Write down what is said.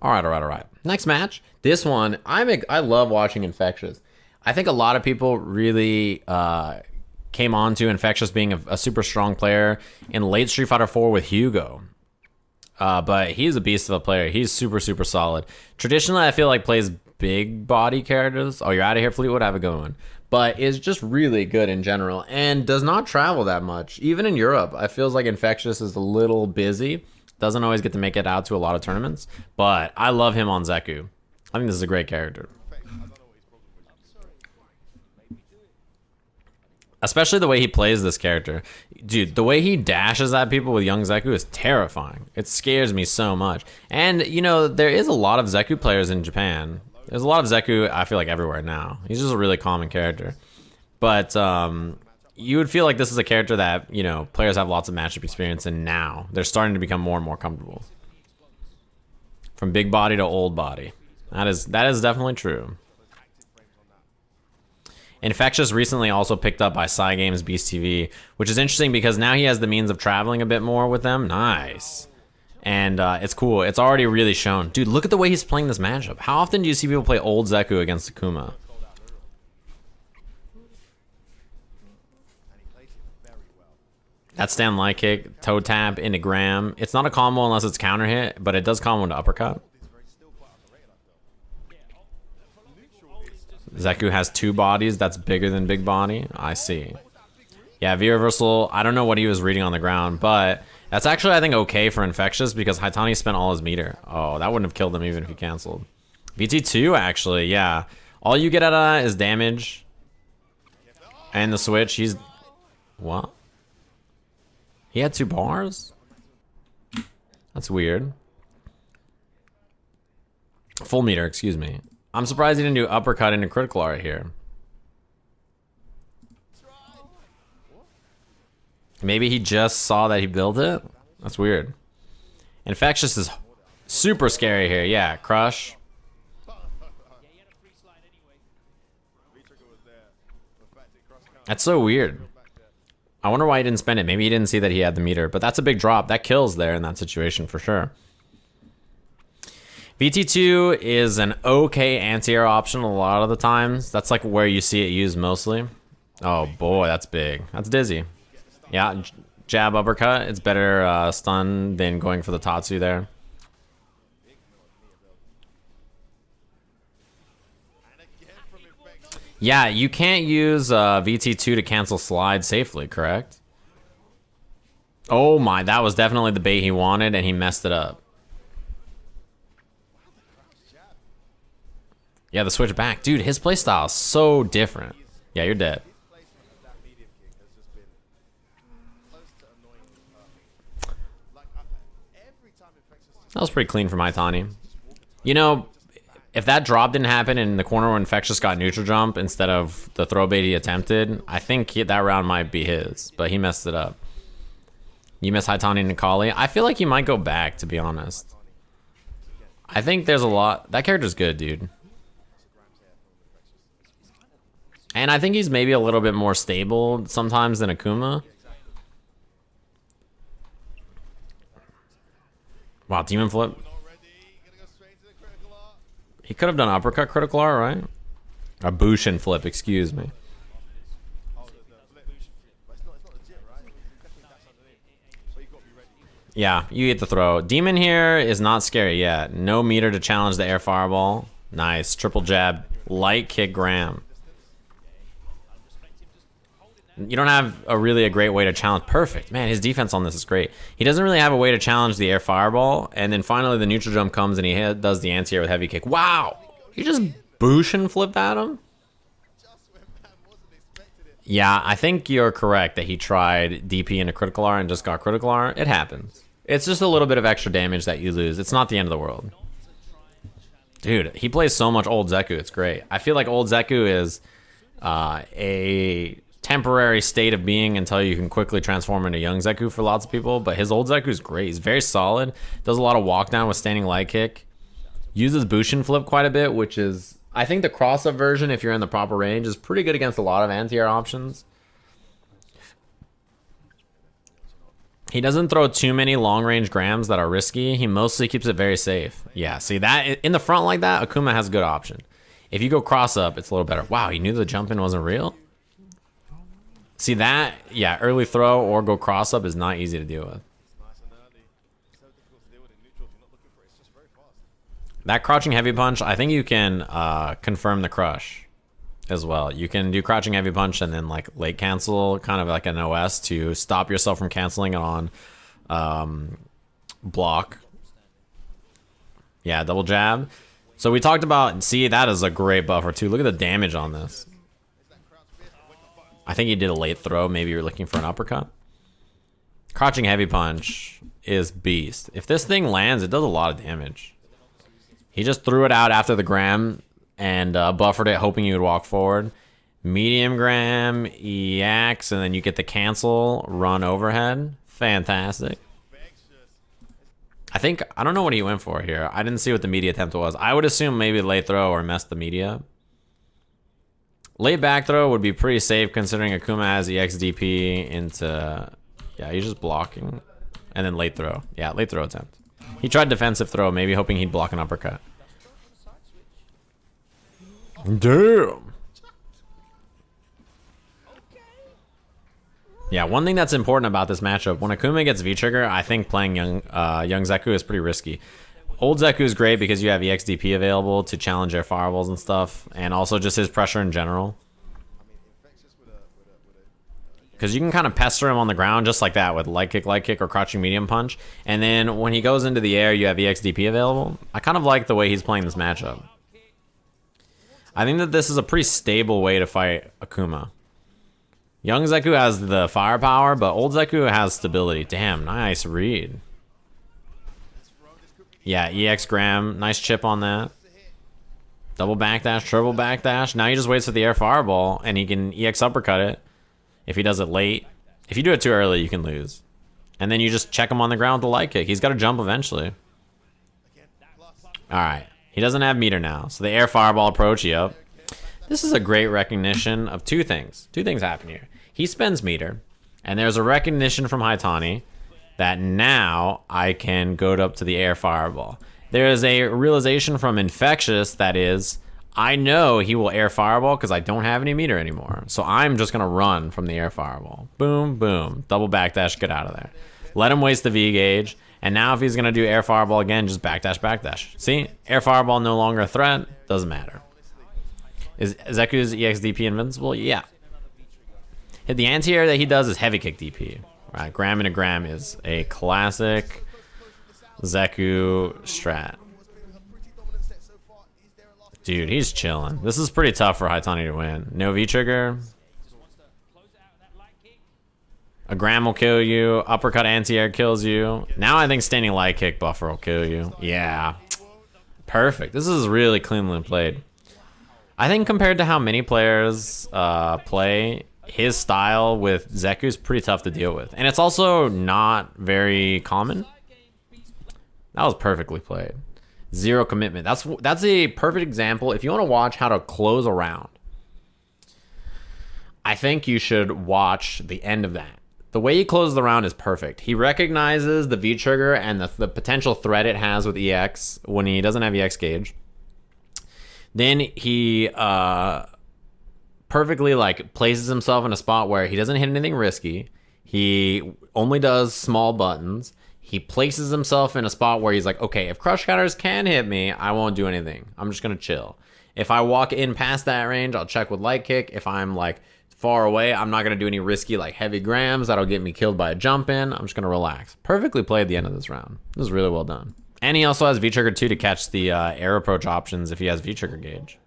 All right. Next match. This one, I love watching Infectious. I think a lot of people really came on to Infectious being a super strong player in late Street Fighter 4 with Hugo. But he's a beast of a player. He's super, super solid. Traditionally, I feel like plays big body characters. Oh, you're out of here, Fleetwood? Have a good one. But is just really good in general and does not travel that much. Even in Europe, I feels like Infectious is a little busy. Doesn't always get to make it out to a lot of tournaments. But I love him on Zeku. I think this is a great character. Especially the way he plays this character. Dude, the way he dashes at people with young Zeku is terrifying. It scares me so much. And, you know, there is a lot of Zeku players in Japan. There's a lot of Zeku, I feel like, everywhere now. He's just a really common character. But you would feel like this is a character that, you know, players have lots of matchup experience in now. They're starting to become more and more comfortable. From big body to old body. That is definitely true. Infectious recently also picked up by Cygames Beast TV, which is interesting because now he has the means of traveling a bit more with them. Nice. And it's cool. It's already really shown. Dude, look at the way he's playing this matchup. How often do you see people play old Zeku against Akuma? That stand light kick, toe tap into Graham. It's not a combo unless it's counter hit, but it does combo into uppercut. Zeku has two bodies. That's bigger than big body. I see. Yeah, V-reversal. I don't know what he was reading on the ground, but that's actually, I think, okay for Infectious because Haitani spent all his meter. Oh, that wouldn't have killed him even if he canceled. VT2, actually, yeah. All you get out of that is damage. And the switch, he's... What? He had 2 bars? That's weird. Full meter, excuse me. I'm surprised he didn't do uppercut into critical art here. Maybe he just saw that he built it? That's weird. Infectious is super scary here. Yeah, crush. That's so weird. I wonder why he didn't spend it. Maybe he didn't see that he had the meter, but that's a big drop. That kills there in that situation for sure. VT2 is an okay anti-air option a lot of the times. That's like where you see it used mostly. Oh boy, that's big. That's dizzy. Yeah, jab uppercut. It's better stun than going for the Tatsu there. Yeah, you can't use VT2 to cancel slide safely, correct? Oh my, that was definitely the bait he wanted and he messed it up. Yeah, the switch back. Dude, his playstyle is so different. Yeah, you're dead. That was pretty clean from Haitani. You know, if that drop didn't happen in the corner where Infectious got neutral jump instead of the throw bait he attempted, I think that round might be his, but he messed it up. You miss Haitani and Nikali. I feel like he might go back, to be honest. I think there's a lot. That character's good, dude. And I think he's maybe a little bit more stable sometimes than Akuma. Wow, demon flip. He could have done uppercut critical R, right? A Bushin flip, excuse me. Yeah, you get the throw. Demon here is not scary yet. No meter to challenge the air fireball. Nice. Triple jab. Light kick Graham. You don't have a great way to challenge. Perfect. Man, his defense on this is great. He doesn't really have a way to challenge the air fireball. And then finally the neutral jump comes and he does the anti-air with heavy kick. Wow. He just Bushin flipped at him? Yeah, I think you're correct that he tried DP into critical R and just got critical R. It happens. It's just a little bit of extra damage that you lose. It's not the end of the world. Dude, he plays so much old Zeku. It's great. I feel like old Zeku is a temporary state of being until you can quickly transform into young Zeku for lots of people, but his old Zeku is great. He's very solid. Does a lot of walk down with standing light kick. Uses Bushin flip quite a bit, which is, I think the cross-up version, if you're in the proper range, is pretty good against a lot of anti-air options. He doesn't throw too many long-range grams that are risky. He mostly keeps it very safe. Yeah, see that in the front like that, Akuma has a good option. If you go cross-up, it's a little better. Wow, he knew the jump-in wasn't real? See that? Yeah, early throw or go cross-up is not easy to deal with. That crouching heavy punch, I think you can confirm the crush as well. You can do crouching heavy punch and then like late cancel, kind of like an OS to stop yourself from canceling it on block. Yeah, double jab. So we talked about, see, that is a great buffer too. Look at the damage on this. I think he did a late throw. Maybe you're looking for an uppercut. Crouching heavy punch is beast. If this thing lands, it does a lot of damage. He just threw it out after the gram and buffered it, hoping you would walk forward. Medium gram, EX, and then you get the cancel, run overhead. Fantastic. I don't know what he went for here. I didn't see what the media attempt was. I would assume maybe late throw or mess the media. Late back throw would be pretty safe considering Akuma has EXDP into... Yeah, he's just blocking. And then late throw. Yeah, late throw attempt. He tried defensive throw, maybe hoping he'd block an uppercut. Damn. Yeah, one thing that's important about this matchup, when Akuma gets V-Trigger, I think playing young Zeku is pretty risky. Old Zeku is great because you have EXDP available to challenge air fireballs and stuff, and also just his pressure in general. Because you can kind of pester him on the ground just like that with light kick, or crouching medium punch. And then when he goes into the air, you have EXDP available. I kind of like the way he's playing this matchup. I think that this is a pretty stable way to fight Akuma. Young Zeku has the firepower, but old Zeku has stability. Damn, nice read. Yeah, EX gram. Nice chip on that. Double backdash, triple backdash. Now he just waits for the air fireball, and he can EX uppercut it. If he does it late. If you do it too early, you can lose. And then you just check him on the ground with the light kick. He's got to jump eventually. Alright. He doesn't have meter now. So the air fireball approach, yep. This is a great recognition of two things. Two things happen here. He spends meter. And there's a recognition from Haitani that now I can go up to the air fireball. There is a realization from Infexious that is... I know he will air fireball because I don't have any meter anymore. So I'm just going to run from the air fireball. Boom, boom. Double backdash, get out of there. Let him waste the V gauge. And now if he's going to do air fireball again, just backdash, backdash. See? Air fireball no longer a threat. Doesn't matter. Is Zeku's EXDP invincible? Yeah. The anti-air that he does is heavy kick DP. Right? Gram into gram is a classic Zeku strat. Dude, he's chilling. This is pretty tough for Haitani to win. No V-trigger. A gram will kill you. Uppercut anti-air kills you. Now I think standing light kick buffer will kill you. Yeah. Perfect. This is really cleanly played. I think compared to how many players play, his style with Zeku is pretty tough to deal with. And it's also not very common. That was perfectly played. Zero commitment. That's a perfect example. If you want to watch how to close a round, I think you should watch the end of that. The way he closes the round is perfect. He recognizes the V-trigger and the potential threat it has with EX when he doesn't have EX gauge. Then he perfectly like places himself in a spot where he doesn't hit anything risky. He only does small buttons. He places himself in a spot where he's like, okay, if crush counters can hit me, I won't do anything. I'm just going to chill. If I walk in past that range, I'll check with light kick. If I'm like far away, I'm not going to do any risky like heavy grams that'll get me killed by a jump in. I'm just going to relax. Perfectly played the end of this round. This is really well done. And he also has V-trigger too to catch the air approach options if he has V-trigger gauge.